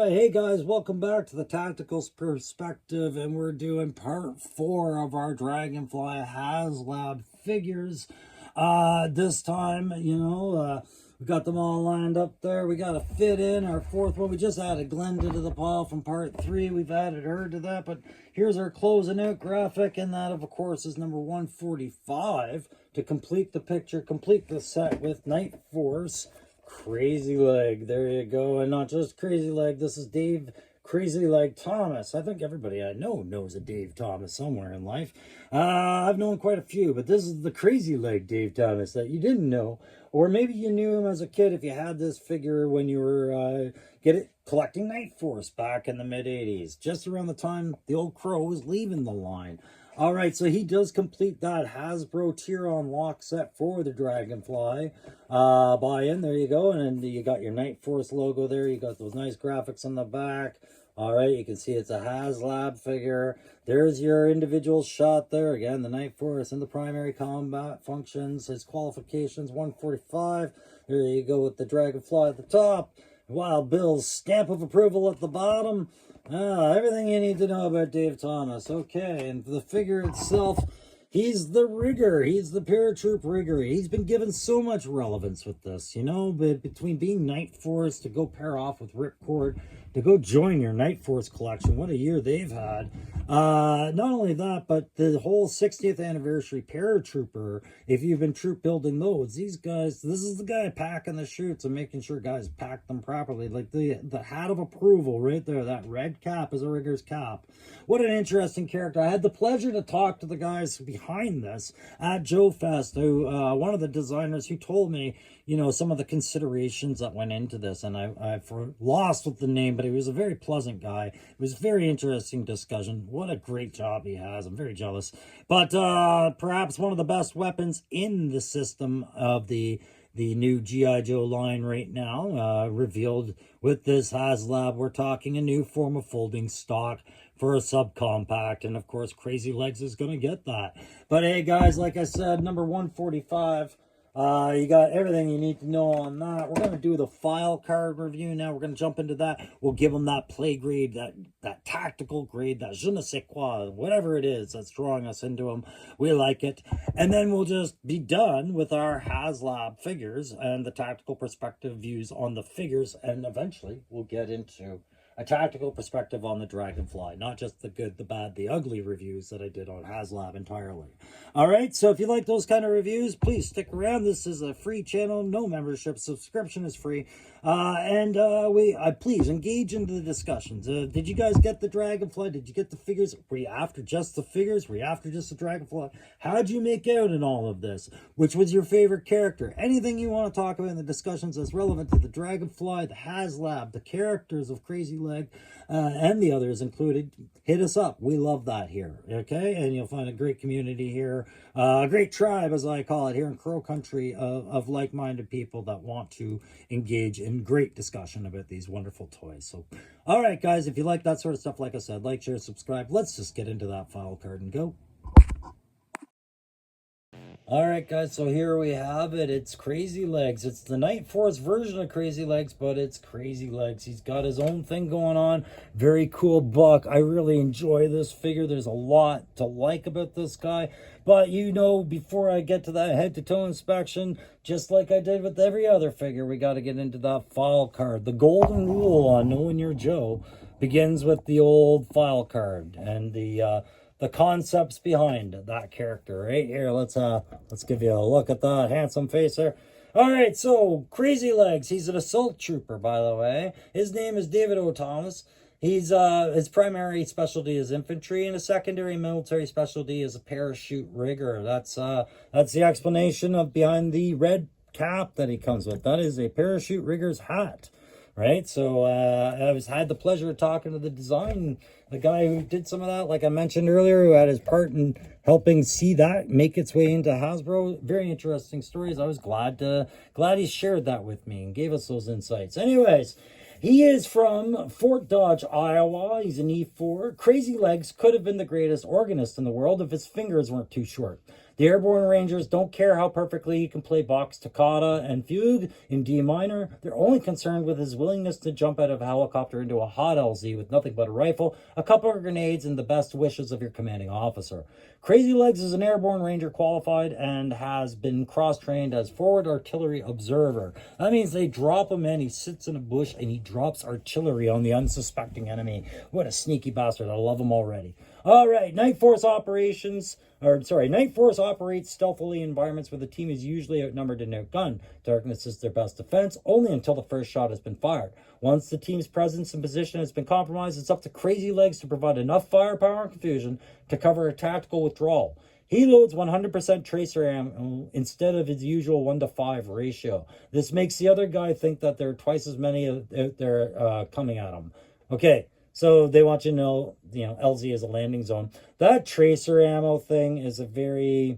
Hey guys, welcome back to the Tactical Perspective, and we're doing part 4 of our Dragonfly HasLab figures. This time, we got them all lined up there. We got to fit in our 4th one. We just added Glenda to the pile from part 3. We've added her to that, but here's our closing out graphic, and that, of course, is number 145 to complete the picture, complete the set with Night Force. Crazyleg, there you go. And not just Crazyleg, this is Dave Crazyleg Thomas. I think everybody I know knows a Dave Thomas somewhere in life. I've known quite a few, but this is the Crazyleg Dave Thomas that you didn't know, or maybe you knew him as a kid if you had this figure when you were collecting Night Force back in the mid-80s, just around the time the old Crow was leaving the line. All right, so he does complete that Hasbro tier on lock set for the Dragonfly buy-in. There you go. And then you got your Night Force logo there. You got those nice graphics on the back. All right, you can see it's a HasLab figure. There's your individual shot there. Again, the Night Force and the primary combat functions. His qualifications, 145. There you go with the Dragonfly at the top. Wild Bill's stamp of approval at the bottom. Everything you need to know about Dave Thomas. Okay, and for the figure itself, he's the rigger. He's the paratroop rigger. He's been given so much relevance with this, but between being Night Force to go pair off with Ripcord, to go join your Night Force collection. What a year they've had. Not only that, but the whole 60th anniversary paratrooper, if you've been troop building those, these guys, this is the guy packing the chutes and making sure guys pack them properly. Like the hat of approval right there, that red cap is a rigger's cap. What an interesting character. I had the pleasure to talk to the guys behind this at Joe Fest, who, one of the designers who told me, some of the considerations that went into this, and I lost with the name, but he was a very pleasant guy. It was a very interesting discussion. What a great job he has. I'm very jealous. But perhaps one of the best weapons in the system of the new G.I. Joe line right now, revealed with this HasLab. We're talking a new form of folding stock for a subcompact, and of course Crazylegs is going to get that. But hey guys, like I said, number 145, you got everything you need to know on that. We're going to do the file card review now. We're going to jump into that. We'll give them that play grade, that tactical grade, that je ne sais quoi, whatever it is that's drawing us into them. We like it. And then we'll just be done with our HasLab figures and the tactical perspective views on the figures. And eventually we'll get into a tactical perspective on the Dragonfly, not just the good, the bad, the ugly reviews that I did on HasLab entirely. All right, so if you like those kind of reviews, please stick around. This is a free channel, no membership, subscription is free. Please engage into the discussions. Did you guys get the Dragonfly? Did you get the figures? Were you after just the figures? Were you after just the Dragonfly? How'd you make out in all of this? Which was your favorite character? Anything you want to talk about in the discussions that's relevant to the Dragonfly, the HasLab, the characters of Crazyleg, and the others included, hit us up. We love that here, okay? And you'll find a great community here, a great tribe, as I call it, here in Crow Country of like-minded people that want to engage in great discussion about these wonderful toys. So, all right, guys, if you like that sort of stuff, like I said, like, share, subscribe. Let's just get into that file card and go. All right, guys, so here we have it. It's Crazylegs. It's the Night Force version of Crazylegs, but it's Crazylegs. He's got his own thing going on. Very cool buck. I really enjoy this figure. There's a lot to like about this guy. But, before I get to that head-to-toe inspection, just like I did with every other figure, we got to get into that file card. The golden rule on knowing your Joe begins with the old file card and the concepts behind that character right here. Let's give you a look at that handsome face there. All right, so Crazylegs, he's an assault trooper, by the way. His name is David O. Thomas. He's his primary specialty is infantry, and a secondary military specialty is a parachute rigger. That's the explanation of behind the red cap that he comes with. That is a parachute rigger's hat, right? So I've had the pleasure of talking to the design, the guy who did some of that, like I mentioned earlier, who had his part in helping see that make its way into Hasbro. Very interesting stories. I was glad he shared that with me and gave us those insights. Anyways, he is from Fort Dodge, Iowa. He's an E4. Crazylegs could have been the greatest organist in the world if his fingers weren't too short. The Airborne Rangers don't care how perfectly he can play Bach's Toccata and Fugue in D minor. They're only concerned with his willingness to jump out of a helicopter into a hot LZ with nothing but a rifle, a couple of grenades, and the best wishes of your commanding officer. Crazylegs is an Airborne Ranger qualified and has been cross-trained as forward artillery observer. That means they drop him in, he sits in a bush, and he drops artillery on the unsuspecting enemy. What a sneaky bastard. I love him already. All right, Night Force operates stealthily in environments where the team is usually outnumbered and outgunned. Darkness is their best defense, only until the first shot has been fired. Once the team's presence and position has been compromised, it's up to Crazylegs to provide enough firepower and confusion to cover a tactical withdrawal. He loads 100% tracer ammo instead of his usual 1-to-5 ratio. This makes the other guy think that there are twice as many out there coming at him. Okay. So they want you to know, LZ is a landing zone. That tracer ammo thing is a very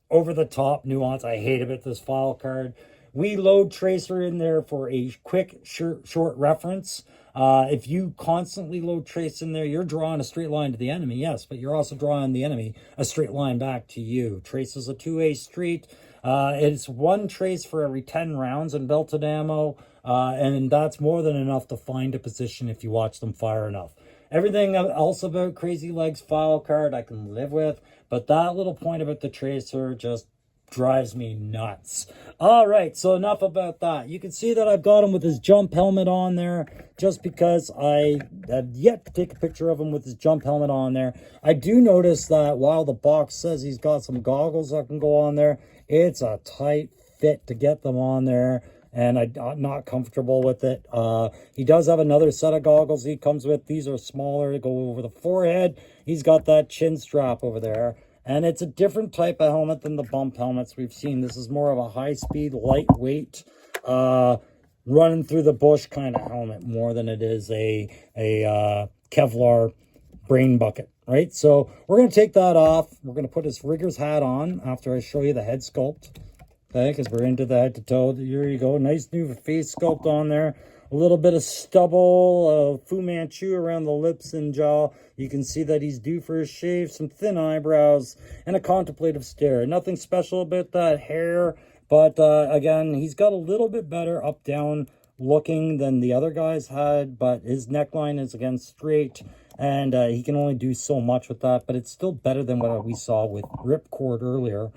over-the-top nuance. I hate about this file card. We load tracer in there for a quick, short reference. If you constantly load trace in there, you're drawing a straight line to the enemy, yes, but you're also drawing the enemy a straight line back to you. Trace is a two-way street. It's one trace for every 10 rounds in belted ammo. And that's more than enough to find a position if you watch them fire enough. Everything else about Crazylegs file card I can live with, but that little point about the tracer just drives me nuts. All right, so enough about that. You can see that I've got him with his jump helmet on there just because I have yet to take a picture of him with his jump helmet on there. I do notice that while the box says he's got some goggles that can go on there, it's a tight fit to get them on there, and I'm not comfortable with it. He does have another set of goggles he comes with. These are smaller, to go over the forehead. He's got that chin strap over there, and it's a different type of helmet than the bump helmets we've seen. This is more of a high-speed, lightweight, running through the bush kind of helmet more than it is a Kevlar brain bucket, right? So we're going to take that off. We're going to put his rigger's hat on after I show you the head sculpt. Okay, because we're into the head to toe. Here you go. Nice new face sculpt on there. A little bit of stubble, Fu Manchu around the lips and jaw. You can see that he's due for a shave, some thin eyebrows, and a contemplative stare. Nothing special about that hair, but again, he's got a little bit better up-down looking than the other guys had, but his neckline is, again, straight, and he can only do so much with that, but it's still better than what we saw with Ripcord earlier.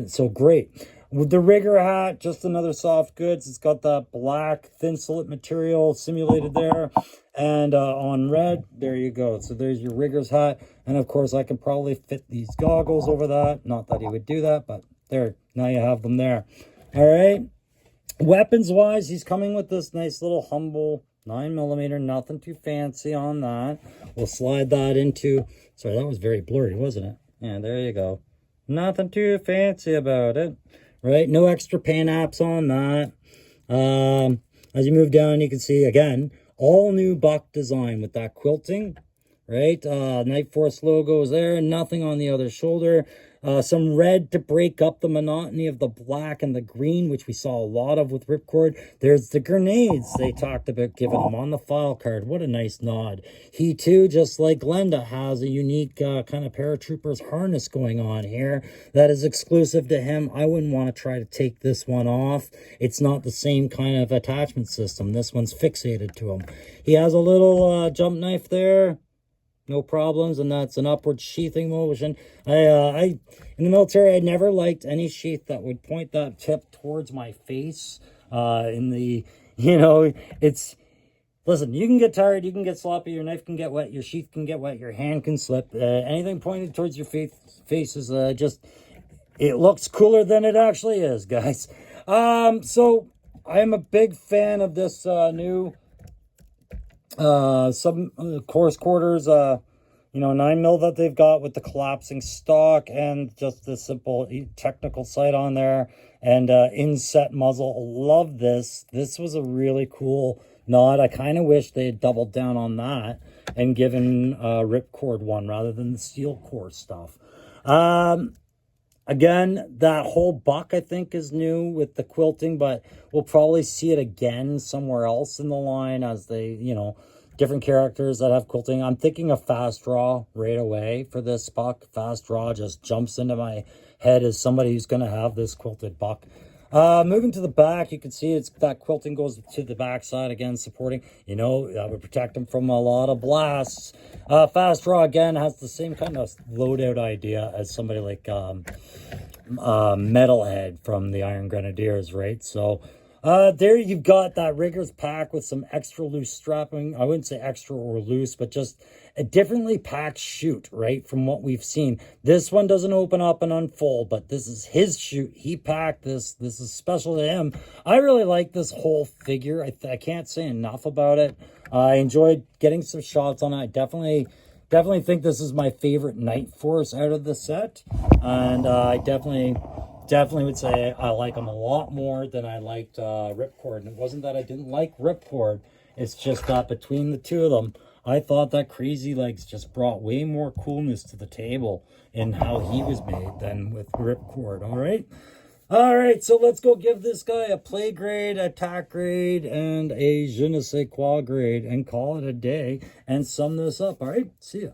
So great. With the rigger hat, just another soft goods. It's got that black thin slit material simulated there. And on red, there you go. So there's your rigger's hat. And of course, I can probably fit these goggles over that. Not that he would do that, but there, now you have them there. All right. Weapons-wise, he's coming with this nice little humble 9mm. Nothing too fancy on that. We'll slide that into... Sorry, that was very blurry, wasn't it? Yeah, there you go. Nothing too fancy about it. Right, no extra paint apps on that. As you move down, you can see, again, all new buck design with that quilting. Right, Night Force logo is there, nothing on the other shoulder. Some red to break up the monotony of the black and the green, which we saw a lot of with Ripcord. There's the grenades they talked about giving him on the file card. What a nice nod. He too, just like Glenda, has a unique kind of paratrooper's harness going on here that is exclusive to him. I wouldn't want to try to take this one off. It's not the same kind of attachment system. This one's fixated to him. He has a little jump knife there. No problems, and that's an upward sheathing motion. In the military, I never liked any sheath that would point that tip towards my face. It's... Listen, you can get tired, you can get sloppy, your knife can get wet, your sheath can get wet, your hand can slip. Anything pointed towards your face is just... It looks cooler than it actually is, guys. So I am a big fan of this new some course quarters, 9 mil that they've got with the collapsing stock and just the simple technical sight on there and inset muzzle. Love this. This was a really cool nod. I kind of wish they had doubled down on that and given ripcord one rather than the steel core stuff. Again, that whole buck, I think, is new with the quilting, but we'll probably see it again somewhere else in the line as they, different characters that have quilting. I'm thinking of Fast Draw right away for this buck. Fast Draw just jumps into my head as somebody who's going to have this quilted buck. Moving to the back, you can see it's that quilting goes to the back side again, supporting, that would protect them from a lot of blasts. Fast Draw, again, has the same kind of loadout idea as somebody like Metalhead from the Iron Grenadiers, right? So there you've got that Riggers pack with some extra loose strapping. I wouldn't say extra or loose, but just a differently packed chute, right, from what we've seen. This one doesn't open up and unfold, but this is his chute. He packed this. This is special to him. I really like this whole figure. I can't say enough about it. I enjoyed getting some shots on it. I definitely think this is my favorite Night Force out of the set, and I definitely would say I like them a lot more than I liked Ripcord. And it wasn't that I didn't like Ripcord, it's just that between the two of them, I thought that Crazylegs just brought way more coolness to the table in how he was made than with Ripcord. All right, so let's go give this guy a play grade, attack grade, and a je ne sais quoi grade, and call it a day, and sum this up. All right, see ya.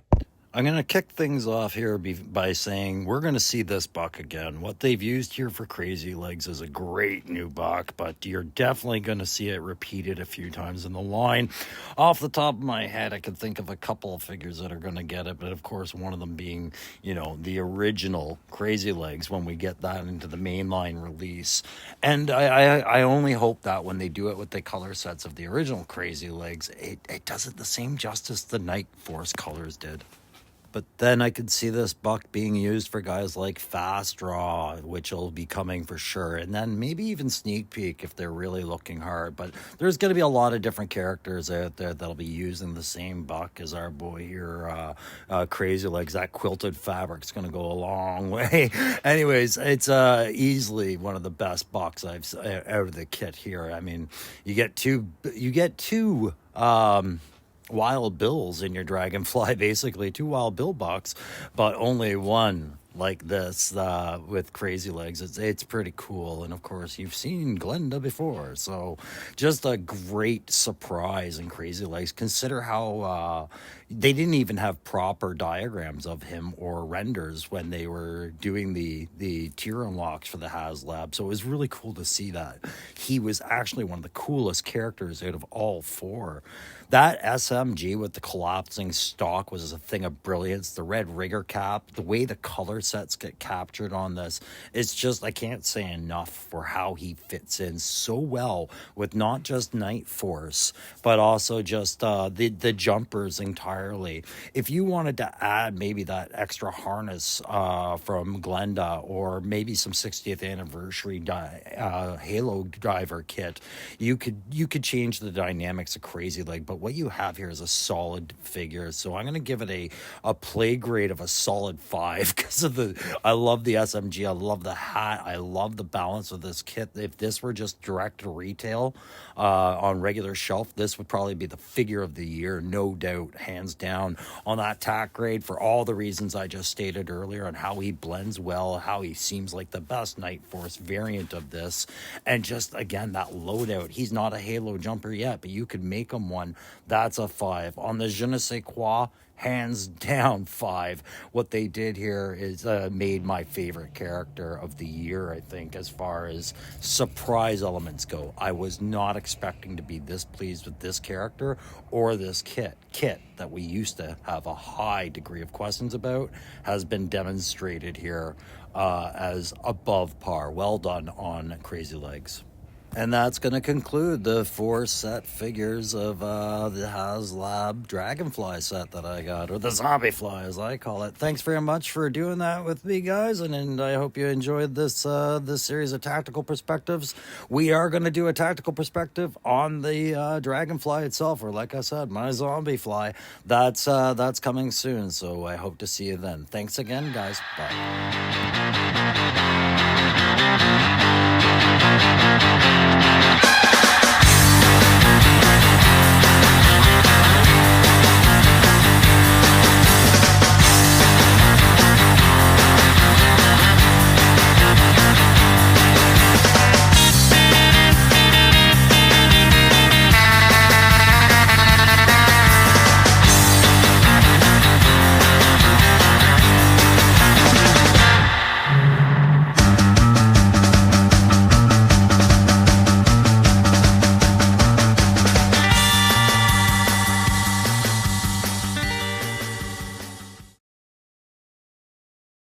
I'm going to kick things off here by saying we're going to see this buck again. What they've used here for Crazylegs is a great new buck, but you're definitely going to see it repeated a few times in the line. Off the top of my head, I can think of a couple of figures that are going to get it, but of course one of them being, the original Crazylegs when we get that into the mainline release. And I only hope that when they do it with the color sets of the original Crazylegs, it does it the same justice the Night Force colors did. But then I could see this buck being used for guys like Fast Draw, which will be coming for sure. And then maybe even Sneak Peek if they're really looking hard. But there's going to be a lot of different characters out there that'll be using the same buck as our boy here, Crazylegs. That quilted fabric's going to go a long way. Anyways, it's easily one of the best bucks I've out of the kit here. I mean, you get two Wild Bills in your Dragonfly, basically 2 Wild Bill bucks, but only one like this with Crazylegs. It's pretty cool. And of course you've seen Glenda before, so just a great surprise in Crazylegs. Consider how they didn't even have proper diagrams of him or renders when they were doing the tier unlocks for the HasLab, so it was really cool to see that he was actually one of the coolest characters out of all 4. That SMG with the collapsing stock was a thing of brilliance. The red rigger cap, the way the color sets get captured on this, it's just, I can't say enough for how he fits in so well with not just Night Force, but also just the jumpers entirely. If you wanted to add maybe that extra harness from Glenda, or maybe some 60th anniversary Halo driver kit, you could change the dynamics of Crazyleg, but what you have here is a solid figure. So I'm going to give it a play grade of a solid 5 because of I love the SMG. I love the hat. I love the balance of this kit. If this were just direct to retail on regular shelf, this would probably be the figure of the year, no doubt, hands down, on that tack grade for all the reasons I just stated earlier on how he blends well, how he seems like the best Night Force variant of this, and just, again, that loadout. He's not a Halo jumper yet, but you could make him one. That's a 5. On the je ne sais quoi, hands down 5. What they did here is made my favorite character of the year, I think, as far as surprise elements go. I was not expecting to be this pleased with this character or this kit that we used to have a high degree of questions about has been demonstrated here as above par. Well done on Crazylegs. And that's going to conclude the 4 set figures of the HasLab Dragonfly set that I got, or the Zombie Fly as I call it. Thanks very much for doing that with me, guys, and I hope you enjoyed this this series of tactical perspectives. We are going to do a tactical perspective on the Dragonfly itself, or like I said, my Zombie Fly. That's coming soon, so I hope to see you then. Thanks again, guys. Bye.